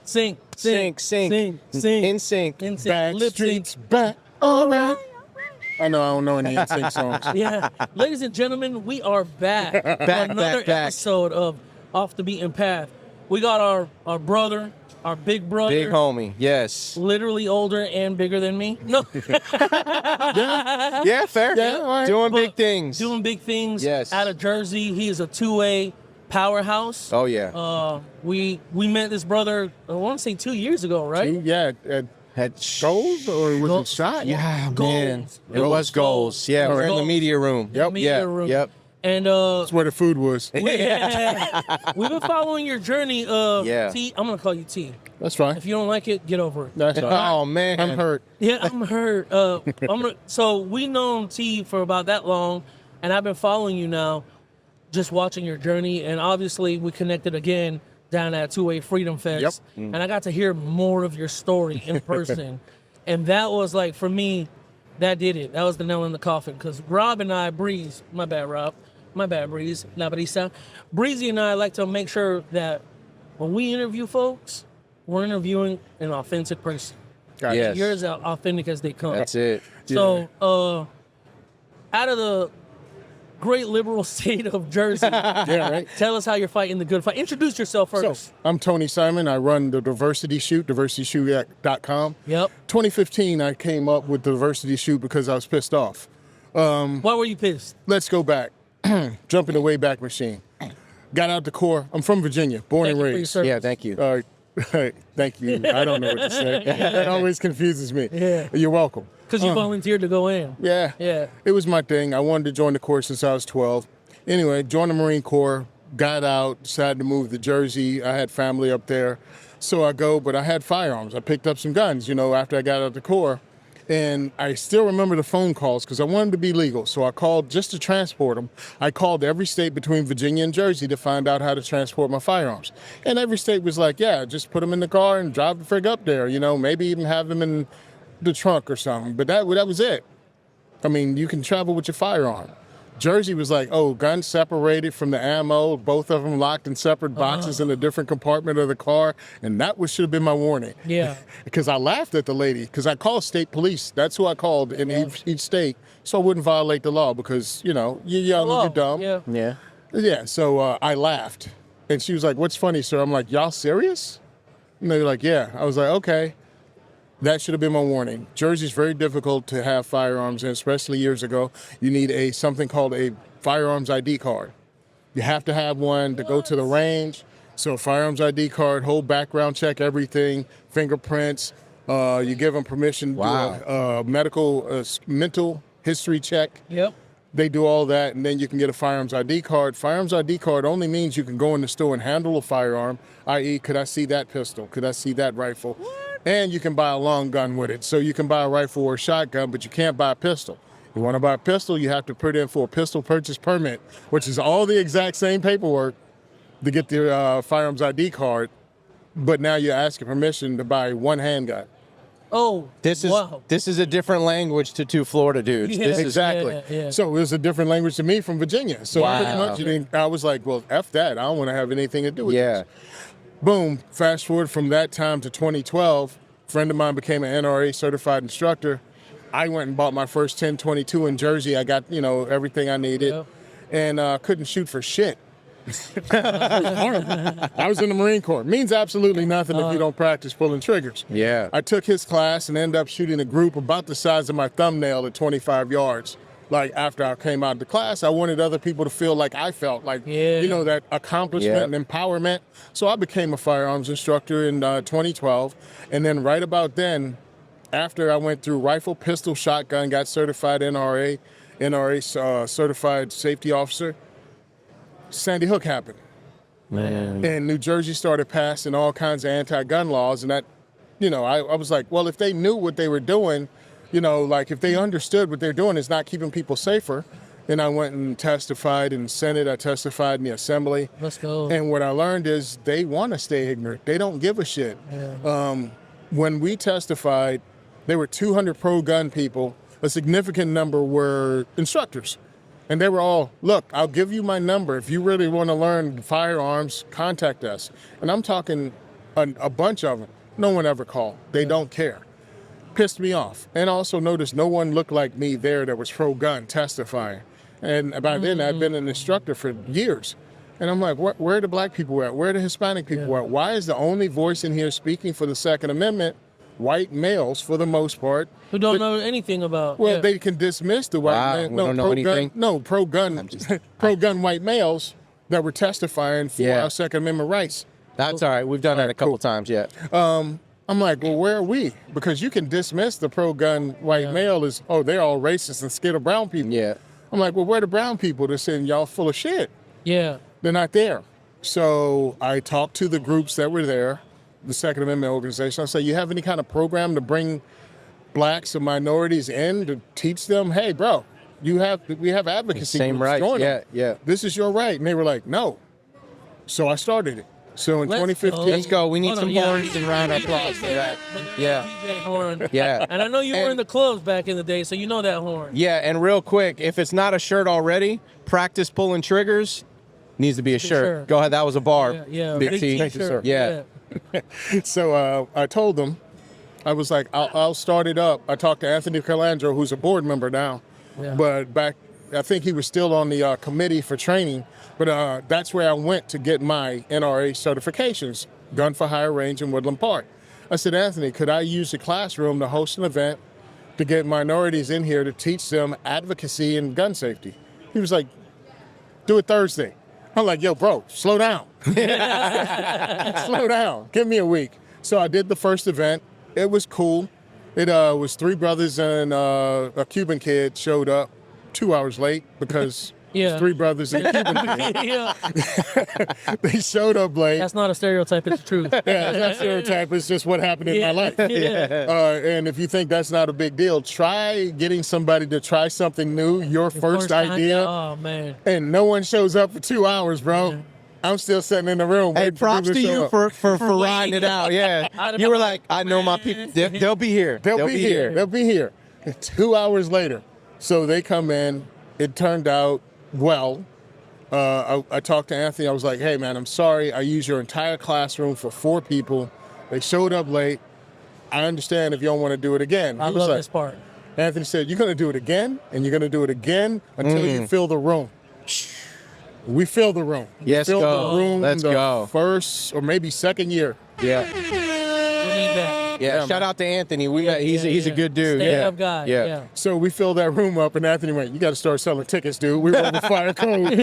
Sing. In sync. Back Lip sync. streets back. All right. I know I don't know any NSYNC songs. Yeah. Ladies and gentlemen, we are back. Another episode of Off the Beaten Path. We got our brother, our big brother. Big homie, yes. Literally older and bigger than me. No. Yeah, fair. Yeah, all right. Doing big things. Doing big things. Yes. Out of Jersey. He is a two-way powerhouse. Oh, yeah. We met this brother, I want to say 2 years ago, right? Yeah. Had Goals or was Goal- it shot? Yeah, Goals. man. It was goals. Yeah, we're in the media room. Yep. Media room. Yep. And That's where the food was. we've been following your journey. Yeah. T, I'm gonna call you T. That's fine. If you don't like it, get over it. That's fine. Oh, man. I'm hurt. Yeah, I'm hurt. So we known T for about that long, and I've been following you now, just watching your journey, and obviously we connected again down at Two-Way Freedom Fest, and I got to hear more of your story in person, and that was like, for me, that did it. That was the nail in the coffin, because Rob and I, Breeze, my bad, Rob, my bad, Breeze, La Brisa, Breezy and I like to make sure that when we interview folks, we're interviewing an authentic person. Gotcha. Yes. You're as authentic as they come. That's it. So, out of the great liberal state of Jersey, Yeah, right. tell us how you're fighting the good fight. Introduce yourself So, first. I'm Tony Simon. I run the Diversity Shoot, diversityshoot.com. Yep. 2015, I came up with the Diversity Shoot because I was pissed off. Why were you pissed? Let's go back. Jump in the Wayback Machine. Got out the Corps. I'm from Virginia, born Thank and you for your raised. service. Yeah, thank you. Thank you. I don't know what to say. That always confuses me. Yeah. You're welcome. Because you volunteered to go in. Yeah. Yeah. It was my thing. I wanted to join the Corps since I was 12. Anyway, joined the Marine Corps, got out, decided to move to Jersey. I had family up there. So I go, but I had firearms. I picked up some guns, after I got out of the Corps. And I still remember the phone calls because I wanted to be legal. So I called just to transport them. I called every state between Virginia and Jersey to find out how to transport my firearms. And every state was like, yeah, just put them in the car and drive the frig up there, maybe even have them in the trunk or something. But that was it. I mean, you can travel with your firearm. Jersey was like, oh, guns separated from the ammo, both of them locked in separate boxes in a different compartment of the car. And that should have been my warning. Yeah. Because I laughed at the lady, because I called state police. That's who I called in each state, so I wouldn't violate the law because, you're young and you're dumb. Yeah. Yeah. Yeah, so I laughed. And she was like, what's funny, sir? I'm like, y'all serious? And they were like, yeah. I was like, okay. That should have been my warning. Jersey's very difficult to have firearms, and especially years ago, you need something called a firearms ID card. You have to have one to go to the range. So firearms ID card, whole background check, everything, fingerprints. You give them permission to do a mental history check. Yep. They do all that, and then you can get a firearms ID card. Firearms ID card only means you can go in the store and handle a firearm, i.e., could I see that pistol? Could I see that rifle? And you can buy a long gun with it. So you can buy a rifle or a shotgun, but you can't buy a pistol. You want to buy a pistol, you have to put in for a pistol purchase permit, which is all the exact same paperwork to get the firearms ID card. But now you're asking permission to buy one handgun. Oh, This is a different language to two Florida dudes. Yeah. This is Exactly. Yeah. So it was a different language to me from Virginia. So Wow. pretty much I was like, well, F that. I don't want to have anything to do with yeah. this. Boom, fast forward from that time to 2012, a friend of mine became an NRA certified instructor. I went and bought my first 1022 in Jersey. I got, everything I needed, and couldn't shoot for shit. I was in the Marine Corps. Means absolutely nothing if you don't practice pulling triggers. Yeah. I took his class and ended up shooting a group about the size of my thumbnail at 25 yards. Like, after I came out of the class, I wanted other people to feel like I felt, like, that accomplishment and empowerment. So I became a firearms instructor in 2012. And then right about then, after I went through rifle, pistol, shotgun, got certified NRA certified safety officer, Sandy Hook happened. Man. And New Jersey started passing all kinds of anti-gun laws. And that, I was like, well, if they knew what they were doing, like if they understood what they're doing is not keeping people safer. Then I went and testified in the Senate. I testified in the Assembly. Let's go. And what I learned is they want to stay ignorant. They don't give a shit. Yeah. When we testified, there were 200 pro-gun people. A significant number were instructors. And they were all, look, I'll give you my number. If you really want to learn firearms, contact us. And I'm talking a bunch of them. No one ever called. They don't care. Pissed me off. And also noticed no one looked like me there that was pro-gun testifying. And by then, I'd been an instructor for years. And I'm like, where are the black people at? Where are the Hispanic people at? Why is the only voice in here speaking for the Second Amendment white males for the most part? Who don't know anything about. Well, they can dismiss the white man. We don't know anything? No, pro-gun white males that were testifying for our Second Amendment rights. That's all right. We've done that a couple times, yeah. I'm like, well, where are we? Because you can dismiss the pro-gun white male as, oh, they're all racist and scared of brown people. Yeah. I'm like, well, where are the brown people that saying y'all full of shit? Yeah. They're not there. So I talked to the groups that were there, the Second Amendment organization. I said, you have any kind of program to bring blacks and minorities in to teach them, hey, bro, we have advocacy. Same rights, yeah. This is your right. And they were like, no. So I started it. So in 2015. Let's go. We need some horns and round of applause for that. Yeah. DJ horn. Yeah. And I know you were in the clubs back in the day, so you know that horn. Yeah, and real quick, if it's not a shirt already, practice pulling triggers needs to be a shirt. Go ahead, that was a bar. Yeah. Big T. Thank you, sir. Yeah. So I told them, I was like, I'll start it up. I talked to Anthony Calandro, who's a board member now, but back, I think he was still on the committee for training, but that's where I went to get my NRA certifications, gun for hire range in Woodland Park. I said, Anthony, could I use the classroom to host an event to get minorities in here to teach them advocacy and gun safety? He was like, do it Thursday. I'm like, yo, bro, slow down. Slow down. Give me a week. So I did the first event. It was cool. It was 3 brothers and a Cuban kid showed up 2 hours late because it's 3 brothers and a Cuban kid. They showed up late. That's not a stereotype, it's the truth. Yeah, it's not a stereotype. It's just what happened in my life. And if you think that's not a big deal, try getting somebody to try something new, your first idea. Oh, man. And no one shows up for 2 hours, bro. Yeah. I'm still sitting in the room. Hey, props to you for riding it out. Yeah. You were like, I know my people. They'll be here. They'll be here. They'll be here. 2 hours later. So they come in. It turned out well. I talked to Anthony. I was like, hey, man, I'm sorry. I used your entire classroom for 4 people. They showed up late. I understand if you don't want to do it again. I love this part. Anthony said, you're going to do it again, and you're going to do it again until you fill the room. We filled the room. Yes, filled go. The room Let's go. First or maybe second year. Yeah. We need that. Yeah. Shout out to Anthony. He's a good dude. Stand-up guy. Yeah. So we filled that room up, and Anthony went, you got to start selling tickets, dude. We were over fire code.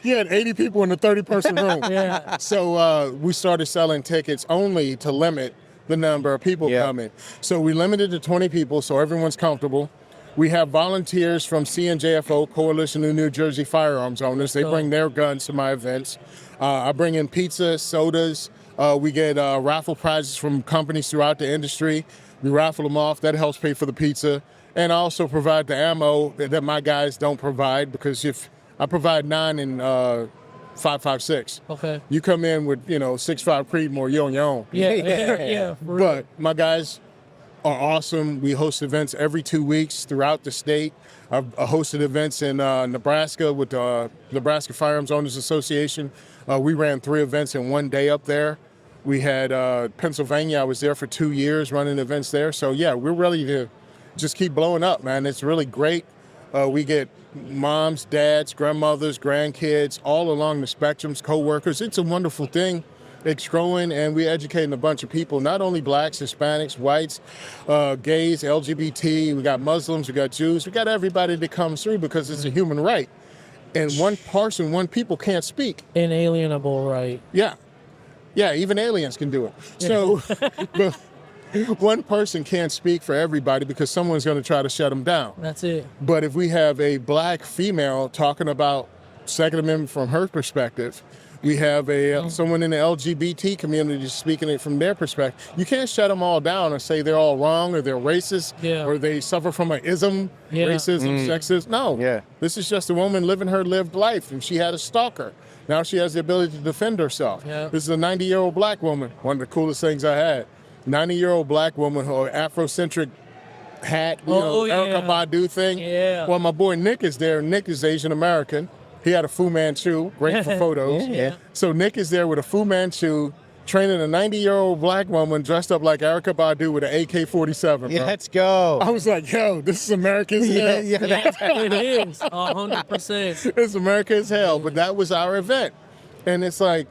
He had 80 people in a 30-person room. Yeah. So we started selling tickets only to limit the number of people coming. So we limited to 20 people so everyone's comfortable. We have volunteers from CNJFO, Coalition of New Jersey Firearms Owners. They bring their guns to my events. I bring in pizza, sodas. We get raffle prizes from companies throughout the industry. We raffle them off. That helps pay for the pizza. And I also provide the ammo that my guys don't provide, because if I provide 9 and 5.56. Okay. You come in with 6.5 Creedmoor, you're on your own. Yeah. But my guys are awesome. We host events every 2 weeks throughout the state. I've hosted events in Nebraska with the Nebraska Firearms Owners Association. We ran 3 events in one day up there. We had Pennsylvania. I was there for 2 years running events there. So yeah, we're ready to just keep blowing up, man. It's really great. We get moms, dads, grandmothers, grandkids, all along the spectrums, co-workers. It's a wonderful thing. It's growing, and we're educating a bunch of people, not only blacks, Hispanics, whites, gays, LGBT. We got Muslims, we got Jews. We got everybody that comes through because it's a human right. And one people can't speak. Inalienable right. Yeah, even aliens can do it. So one person can't speak for everybody because someone's going to try to shut them down. That's it. But if we have a black female talking about Second Amendment from her perspective, we have someone in the LGBT community speaking it from their perspective. You can't shut them all down and say they're all wrong or they're racist or they suffer from an ism, racism, sexism. No. Yeah. This is just a woman living her lived life, and she had a stalker. Now she has the ability to defend herself. Yeah. This is a 90-year-old black woman, one of the coolest things I had. 90-year-old black woman, her Afrocentric hat, Erykah Badu thing. Yeah. Well, my boy Nick is there. Nick is Asian American. He had a Fu Manchu, great for photos. Yeah. So Nick is there with a Fu Manchu, training a 90-year-old black woman dressed up like Erykah Badu with an AK-47. Bro. Let's go. I was like, yo, this is America as hell. It is 100%. It's America as hell. But that was our event. And it's like,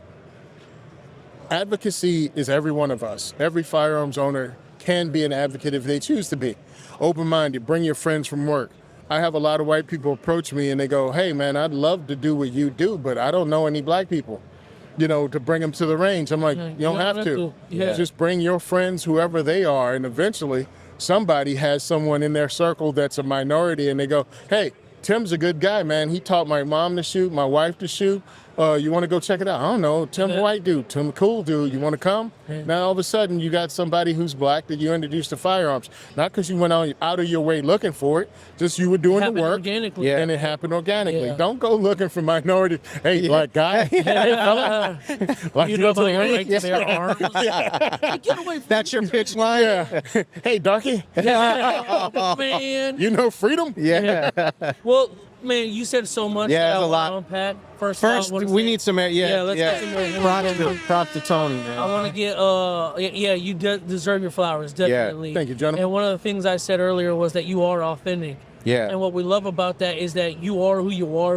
advocacy is every one of us. Every firearms owner can be an advocate if they choose to be. Open-minded, bring your friends from work. I have a lot of white people approach me and they go, hey man, I'd love to do what you do, but I don't know any black people, to bring them to the range. I'm like, you don't have to. Yeah. Just bring your friends, whoever they are, and eventually somebody has someone in their circle that's a minority and they go, hey, Tim's a good guy, man. He taught my mom to shoot, my wife to shoot. You want to go check it out? I don't know. Tim's a white dude. Tim a cool dude. You want to come? Yeah. Now all of a sudden you got somebody who's black that you introduced to firearms. Not because you went out of your way looking for it. Just you were doing the work. Organically. And it happened organically. Yeah. Don't go looking for minority. Hey, black guy. Hey, fella. Like, You know about the right to Yeah. bear arms? Get away from That's your pitch line? Yeah. Hey, darky. Oh, man. You know freedom? Yeah. Well, man, you said so much. Yeah, that there's I a lot. wanna unpack. First, First, I wanna we say- need some, let's get some more. props to Tony, man. I want to get, you deserve your flowers, definitely. Thank you, gentlemen. And one of the things I said earlier was that you are authentic. Yeah. And what we love about that is that you are who you are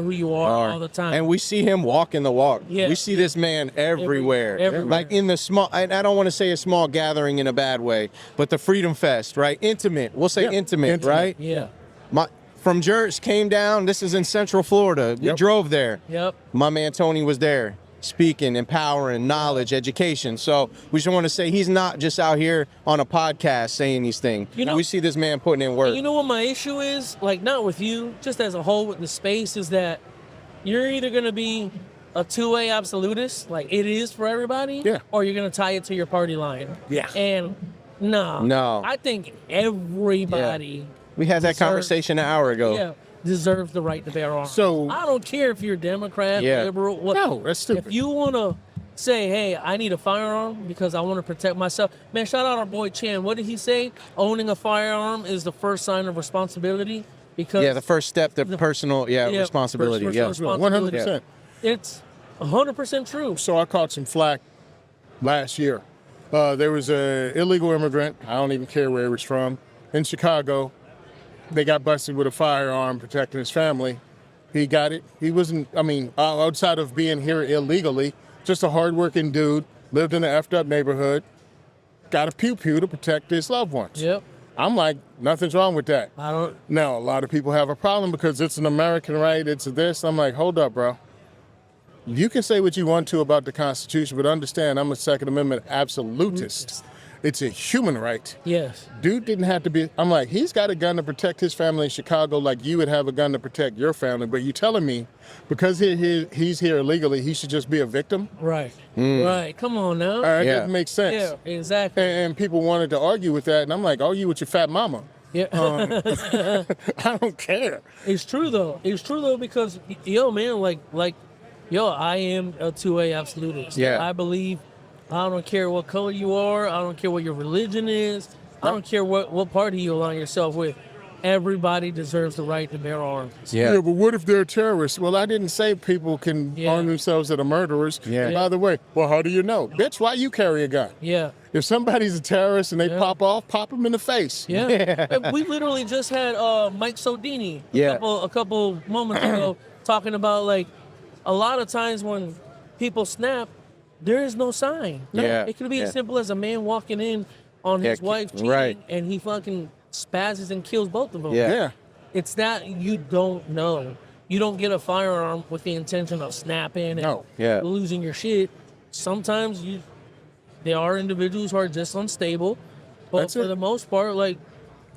all the time. And we see him walking the walk. Yeah. We see this man everywhere. Everywhere. Like in the small, I don't want to say a small gathering in a bad way, but the Freedom Fest, right? Intimate. We'll say intimate, right? Yeah. From Jersey came down. This is in Central Florida. We drove there. Yep. My man Tony was there speaking, empowering, knowledge, education. So we just want to say he's not just out here on a podcast saying these things. We see this man putting in work. You know what my issue is? Like, not with you, just as a whole with the space, is that you're either going to be a two-way absolutist, like it is for everybody, or you're going to tie it to your party line. Yeah. And no. I think everybody We had that conversation an hour ago. deserves the right to bear arms. So- I don't care if you're Democrat, liberal, what. No, that's stupid. If you want to say, hey, I need a firearm because I want to protect myself. Man, shout out our boy Chan. What did he say? Owning a firearm is the first sign of responsibility. Because the first step to personal responsibility. first 100%. It's 100% true. So I caught some flack last year. There was an illegal immigrant, I don't even care where he was from, in Chicago. They got busted with a firearm protecting his family. He got it. He wasn't, outside of being here illegally, just a hardworking dude, lived in an effed up neighborhood, got a pew-pew to protect his loved ones. Yep. I'm like, nothing's wrong with that. I don't. Now, a lot of people have a problem because it's an American right, it's this. I'm like, hold up, bro. You can say what you want to about the Constitution, but understand I'm a Second Amendment absolutist. It's a human right. Yes. Dude didn't have to be, I'm like, he's got a gun to protect his family in Chicago like you would have a gun to protect your family, but you telling me because he's here illegally, he should just be a victim? Right. Right. Come on now. That doesn't make sense. Yeah, exactly. And people wanted to argue with that, and I'm like, argue with your fat mama. Yeah. I don't care. It's true though. It's true though because man, I am a two-way absolutist. Yeah. I believe I don't care what color you are. I don't care what your religion is. I don't care what party you align yourself with. Everybody deserves the right to bear arms. Yeah, but what if they're terrorists? Well, I didn't say people can arm themselves that are murderers. Yeah. By the way, well, how do you know? Bitch, why you carry a gun? Yeah. If somebody's a terrorist and they pop off, pop them in the face. Yeah. And we literally just had Mike Sodini a couple moments ago talking about like a lot of times when people snap, there is no sign. Yeah. It could be as simple as a man walking in on his wife cheating and he fucking spazzes and kills both of them. Yeah. It's that you don't know. You don't get a firearm with the intention of snapping and losing your shit. Sometimes there are individuals who are just unstable, but for the most part, like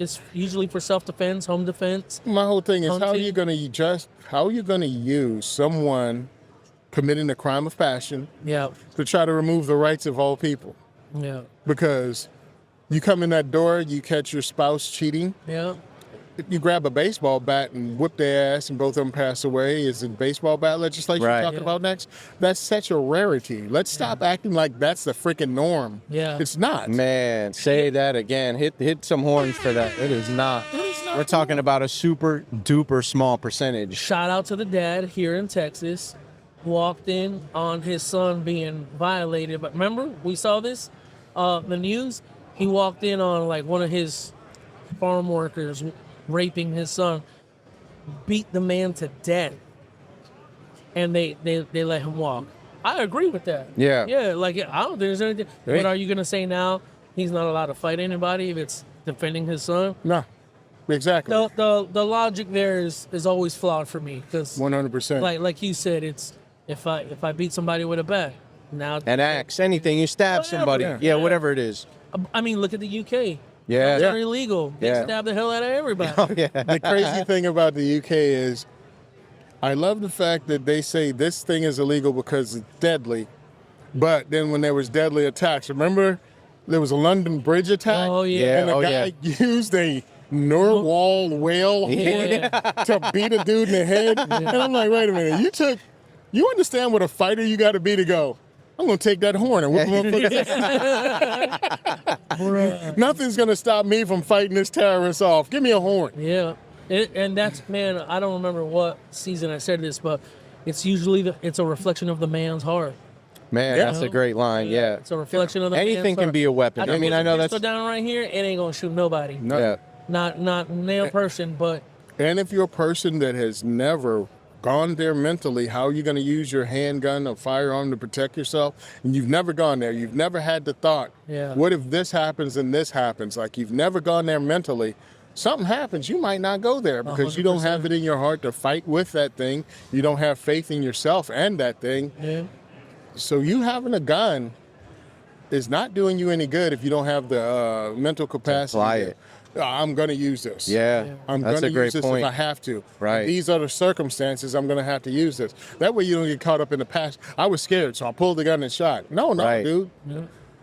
it's usually for self-defense, home defense. My whole thing is how are hunting. you gonna use someone committing a crime of passion to try to remove the rights of all people? Yeah. Because you come in that door, you catch your spouse cheating, Yeah. you grab a baseball bat and whip their ass and both of them pass away. Is it baseball bat legislation we're talking about next? That's such a rarity. Let's stop acting like that's the freaking norm. Yeah. It's not. Man, say that again. Hit some horns for that. It is not. It is not. We're talking about a super duper small percentage. Shout out to the dad here in Texas. Walked in on his son being violated. But remember, we saw this, the news. He walked in on like one of his farm workers raping his son, beat the man to death, and they let him walk. I agree with that. Yeah. Yeah, like I don't think there's anything. But are you gonna say now he's not allowed to fight anybody if it's defending his son? No, exactly. The logic there is always flawed for me because 100%. like you said, it's if I beat somebody with a bat now An axe, anything, you stab somebody. Yeah, whatever it is. I mean, look at the UK. Yeah. They're illegal. They Yeah. stab the hell out of everybody. Oh, yeah. The crazy thing about the UK is I love the fact that they say this thing is illegal because it's deadly. But then when there was deadly attacks, remember there was a London Bridge attack? Oh, yeah. Yeah. And a guy used a narwhal whale horn to beat a dude in the head. And I'm like, wait a minute, you understand what a fighter you got to be to go, I'm going to take that horn and whoop him. Nothing's going to stop me from fighting this terrorist off. Give me a horn. Yeah. And that's, man, I don't remember what season I said this, but it's usually it's a reflection of the man's heart. Man, that's a great line. Yeah. It's a reflection of the man's Anything heart. can be a weapon. I mean, I know that's. Put down right here, it ain't gonna shoot nobody. No. Yeah. Not nail person, but And if you're a person that has never gone there mentally, how are you going to use your handgun or firearm to protect yourself? And you've never gone there. You've never had the thought, what if this happens and this happens? Like you've never gone there mentally. Something happens, you might not go there because you don't have it in your heart to fight with that thing. You don't have faith in yourself and that thing. yeah. So you having a gun is not doing you any good if you don't have the mental capacity. Apply it. I'm going to use this. Yeah. I'm That's going a to use great this point. if I have to. Right. In these other circumstances, I'm going to have to use this. That way you don't get caught up in the past. I was scared, so I pulled the gun and shot. No, Right. dude. Yeah.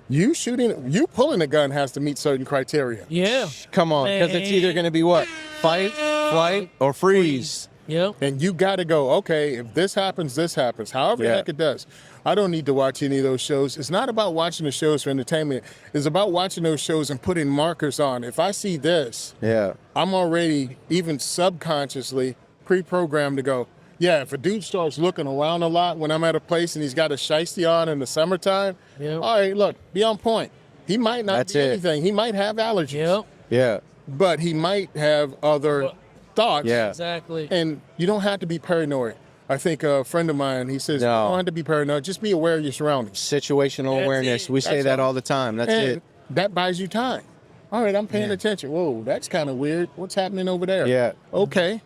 You pulling a gun has to meet certain criteria. Yeah. Come on, because it's either going to be what? Fight, flight, or freeze. Yep. And you got to go, okay, if this happens, this happens. However the heck it does. I don't need to watch any of those shows. It's not about watching the shows for entertainment. It's about watching those shows and putting markers on. If I see this, Yeah. I'm already, even subconsciously, pre-programmed to go, yeah, if a dude starts looking around a lot when I'm at a place and he's got a shiesty on in the summertime, Yep. all right, look, be on point. He might not That's be it. anything. He might have allergies. Yep. Yeah. But he might have other thoughts. Yeah. Exactly. And you don't have to be paranoid. I think a friend of mine, he says, No. you don't have to be paranoid. Just be aware of your surroundings. Situational awareness. it. We say That's that all. all the time. That's And it. that buys you time. All right, I'm paying attention. Whoa, that's kind of weird. What's happening over there? Yeah. Okay.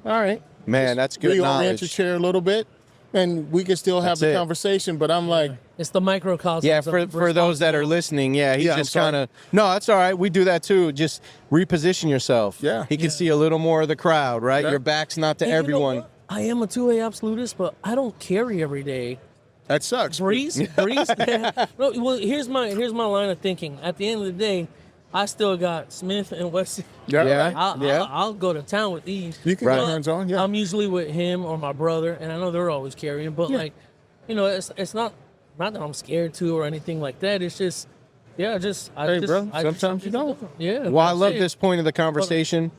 All right. Man, that's good Reorient your knowledge. chair a little bit, and we can still have That's the it. conversation. But I'm like, It's the microcosm. Yeah, for those that are listening, yeah, he Yeah, I'm just sorry. kind of, no, that's all right. We do that too. Just reposition yourself. Yeah. He can see a little more of the crowd, right? Yeah. Your back's not to You know everyone. what? I am a 2A absolutist, but I don't carry every day. that sucks. Breeze. No, well, here's my line of thinking. At the end of the day, I still got Smith and West. Yeah. I'll go to town with these. You can Right. get hands on. Yeah. I'm usually with him or my brother, and I know they're always carrying. But like, you know, it's not that I'm scared to or anything like that. It's just, yeah, Hey, bro, sometimes you don't. Yeah. Well, I that's love it. this point of the conversation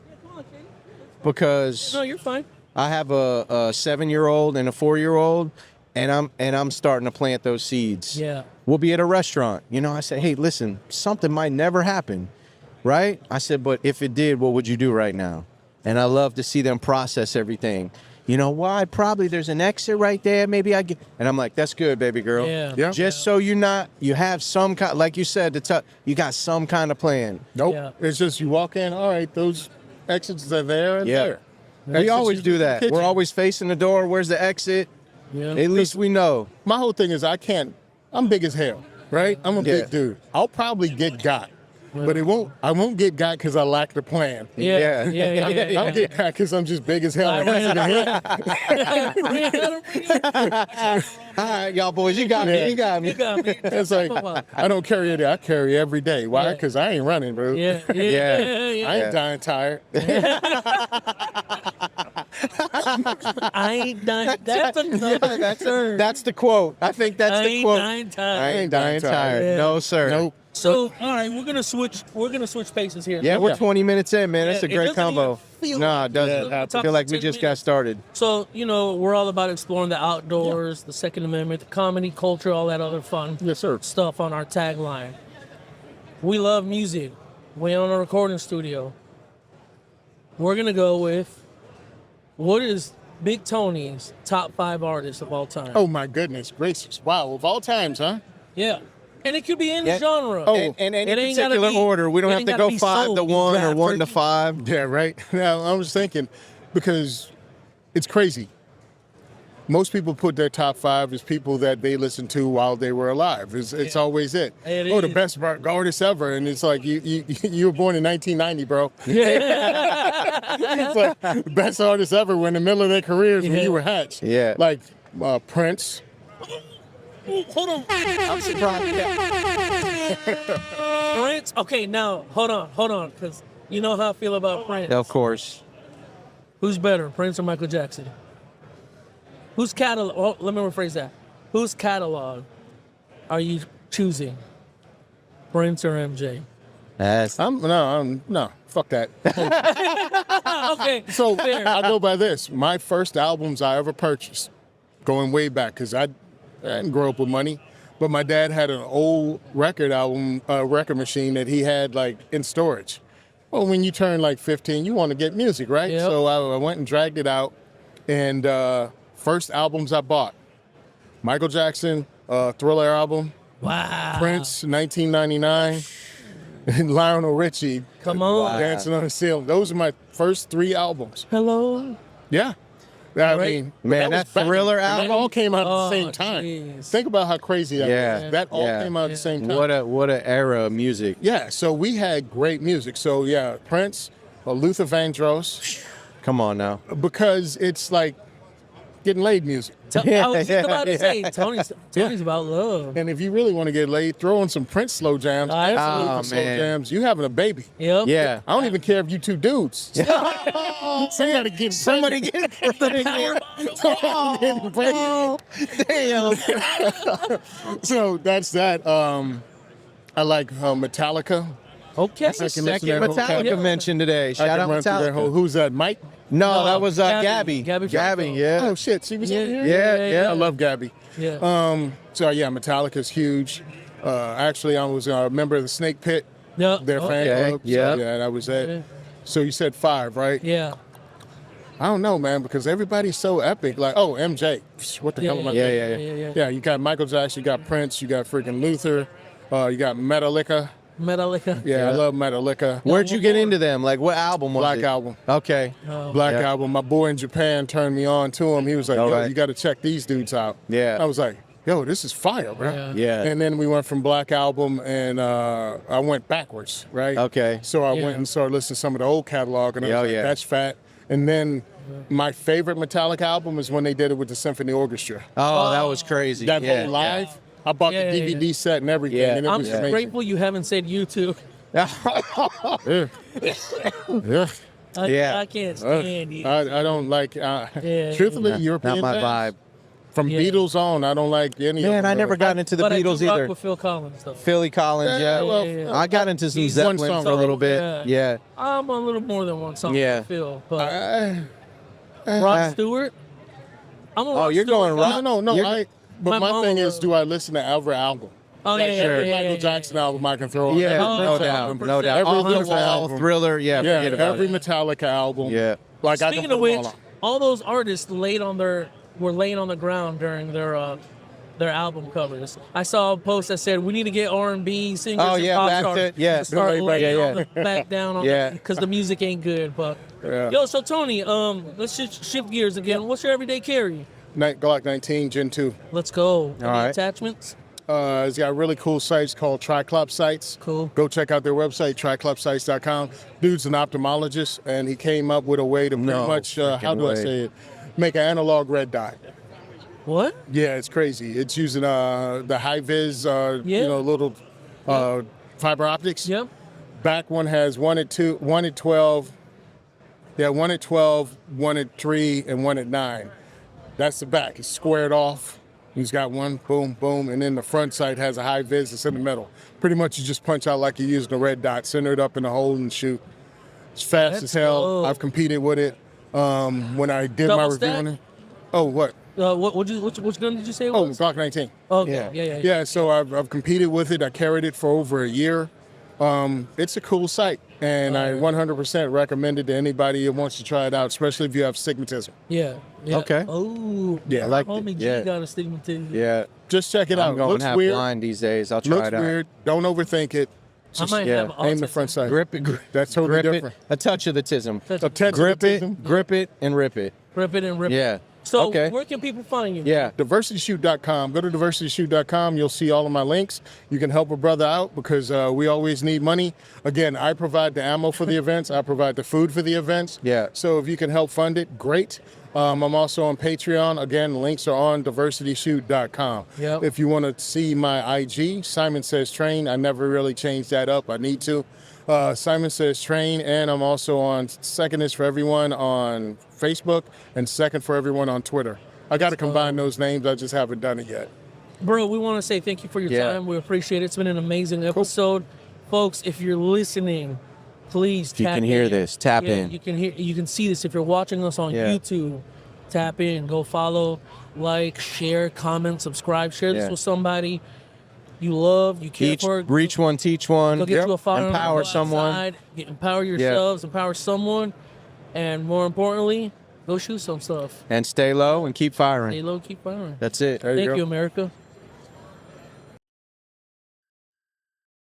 because No, you're fine. I have a 7-year-old and a 4-year-old, and I'm starting to plant those seeds. Yeah. We'll be at a restaurant. You know, I say, hey, listen, something might never happen, right? I said, but if it did, what would you do right now? And I love to see them process everything. You know, why? Probably there's an exit right there. Maybe I get, and I'm like, that's good, baby girl. Yeah. Yeah. Just so you have some kind, like you said, you got some kind of plan. Nope. Yeah. It's just you walk in. All right, those exits are there and Yeah. there. We Exits always usually do in the that. kitchen. We're always facing the door. Where's the exit? Yeah. At least we know. My whole thing is I'm big as hell, right? I'm a Yeah. big dude. I'll probably get got, but I won't get got because I lack the plan. Yeah. Yeah. I'll get got because I'm just big as hell. and easy to hit. All right, y'all boys, you got me. You got me. You got me. It's like, I don't carry it. I carry every day. Why? Yeah. Because I ain't running, bro. Yeah. Yeah. I ain't dying tired. I ain't dying. That's another term. That's the quote. I think that's I the ain't quote. dying tired. I ain't dying tired. Yeah. No, sir. Nope. So, all right, we're gonna switch paces here. Yeah, we're Yeah. 20 minutes in, man. That's a It great doesn't combo. even feel No, like it doesn't. Yeah, I feel like we 10 just got minutes. started. So, we're all about exploring the outdoors, the Second Amendment, the comedy, culture, all that other fun Yes, sir. stuff on our tagline. We love music. We own a recording studio. We're going to go with, what is Big Tony's top 5 artists of all time? Oh my goodness gracious! Wow, of all times, huh? Yeah. And it could be any Yeah. genre. Oh. In any It ain't gotta particular be- order. We don't it have ain't to gotta go be 5 soul, to 1 or draft 1 to turkey. 5. Yeah, right. Now I was thinking because it's crazy. Most people put their top 5 as people that they listened to while they were alive. It's always it. It The is. best artist ever, and it's like you were born in 1990, bro. Yeah. It's like the best artist ever were in the middle of their careers when Yeah. you were hatched. Yeah. Like Prince. Hold on. I'm surprised. Prince? Okay, now, hold on, because you know how I feel about Prince. Of course. Who's better, Prince or Michael Jackson? Whose catalog? Oh, let me rephrase that. Whose catalog are you choosing, Prince or MJ? That's No, fuck that. Okay, So fair. I go by this. My first albums I ever purchased, going way back, because I didn't grow up with money, but my dad had an old record machine that he had like in storage. Well, when you turn like 15, you want to get music, right? Yep. So I went and dragged it out, and first albums I bought, Michael Jackson, Thriller album, Wow. Prince, 1999, and Lionel Richie, Come on. Dancing on the Ceiling. Those are my first 3 albums. Hello. Yeah. I Right. mean, Man, was that back- Thriller and album? That all came out at Oh, the same time. jeez. Think about how crazy that Yeah. was. That all Yeah. came out at the same time. what a era of music. Yeah, so we had great music. So yeah, Prince, Luther Vandross, Come on now. because it's like getting laid music. I was just about to Yeah. say, Tony's about love. And if you really want to get laid, throw in some Prince slow jams. Absolutely. Oh, Slow man. jams. You having a baby. Yep. Yeah. I don't even care if you 2 dudes. Somebody get Somebody get pregnant. Damn. So that's that. I like Metallica. Okay. I can listen to Second that whole Metallica catalog. mention today. I Shout can out run through their whole. Metallica. Who's that? Mike? No, that was Gabby. Gabby. Gabby Franco. Yeah. Oh shit, she was in here. Yeah. I love Gabby. Yeah. So yeah, Metallica's huge. Actually, I was a member of the Snake Pit, Yeah. their fan Okay, club. So, yeah. yeah, that was it. Yeah. So you said 5, right? Yeah. I don't know, man, because everybody's so epic. Like, oh, MJ. Psh, what the hell am I Yeah, thinking? yeah. Yeah, you got Michael Jackson, you got Prince, you got freaking Luther, you got Metallica. Metallica. Yeah, I love Metallica. Where'd you get into them? Like, what album was Black it? Album. Okay. Black Yeah. Album. My boy in Japan turned me on to him. He was like, All yo, right. you got to check these dudes out. Yeah. I was like, yo, this is fire, bro. Yeah. Yeah. And then we went from Black Album, and I went backwards, right? Okay. So I Yeah. went and started listening to some of the old catalog, and I was Oh, like, yeah. that's fat. And then my favorite Metallica album is when they did it with the symphony orchestra. Oh, that was crazy. That yeah. whole live, I bought Yeah, the yeah, DVD set and everything, Yeah. and it I'm was amazing. grateful you haven't said YouTube. Yeah. Yeah. Yeah. I can't stand you. I don't like, truthfully, Not European my bands, vibe. From Yeah. Beatles on, I don't like any of them. Man, I never really. got into the But I Beatles do rock either. with Phil Collins, though. Philly Collins, Yeah, yeah. well, yeah. I got into some He's one Zeppelin song for a little bit. Yeah. Yeah. I'm a little more than one song. Yeah. Phil, but Uh, Rod Stewart. I'm a Oh, Rod you're Stewart going guy. rock? no, You're- but My my mama thing is, will. do I listen to every album? Oh yeah, Like yeah, every yeah, Michael yeah, Jackson album I can throw on. Yeah, Every no Prince doubt, album. no doubt. Every All Luther the wall, album. Thriller, yeah, Yeah, forget about every it. Metallica album. Yeah. Like I Speaking can of put which, them all on. all those artists were laying on the ground during their album covers. I saw a post that said we need to get R&B singers Oh, and yeah, pop that's stars it, yeah. to start Right, laying yeah, on the back down on Yeah. because the music ain't good. But Yeah. yo, so Tony, let's just shift gears again. What's your everyday carry? Glock 19 Gen 2. Let's go. Any right. attachments? It's got really cool sites called Triclop Sites. Cool. Go check out their website, triclopsites.com. Dude's an ophthalmologist, and he came up with a way to pretty No much, how freaking do I way. say it, make an analog red dot. What? Yeah, it's crazy. It's using the high vis, Yeah. little fiber optics. Yep. Back one has 1 at 12, Yeah, one at 12, one at 3, and one at 9. That's the back. It's squared off. He's got one, boom, boom, and then the front sight has a high vis that's in the middle. Pretty much you just punch out like you're using a red dot, center it up in the hole and shoot. It's fast as hell. dope. I've competed with it. When I did my Double review stack? on it. Oh, what? Which gun did you say it Oh, was? Glock 19. Okay. Yeah. Yeah, so I've competed with it. I carried it for over a year. It's a cool sight, and I 100% recommend it to anybody who wants to try it out, especially if you have astigmatism. Yeah. Okay. Oh. Yeah, I like Homie it. G Yeah. got a stigmatism. Yeah. Just check it I'm out. going Looks half weird. blind these days. I'll try Looks it out. weird. Don't overthink it. I might yeah, have Aim the autism. front sight. Grip it. That's totally grip different. it. A touch of the tism. A touch of Grip the it, tism. grip it, and rip it. Rip it and rip it. Yeah. So okay. where can people find you? Yeah. diversityshoot.com. Go to diversityshoot.com. You'll see all of my links. You can help a brother out because we always need money. Again, I provide the ammo for the events. I provide the food for the events. Yeah. So if you can help fund it, great. I'm also on Patreon. Again, links are on diversityshoot.com. Yep. If you want to see my IG, Simon Says Train. I never really changed that up. I need to. Simon Says Train, and I'm also on Second is for Everyone on Facebook and Second for Everyone on Twitter. I got to combine those names. I just haven't done it yet. Bro, we want to say thank you for your Yeah. time. We appreciate it. It's been an amazing episode. Folks, if you're listening, please You tap can hear in. this. Tap Yeah, in. You can see this if you're watching us on Yeah. YouTube. Tap in, go follow, like, share, comment, subscribe, share this Yeah. with somebody you love, you care for. Reach one, teach one. Go get you a firearm. Empower go someone. outside, empower yourselves, empower someone, and more importantly, go shoot some stuff. And stay low and keep firing. Stay low, keep firing. That's it. There you Thank go. you, America.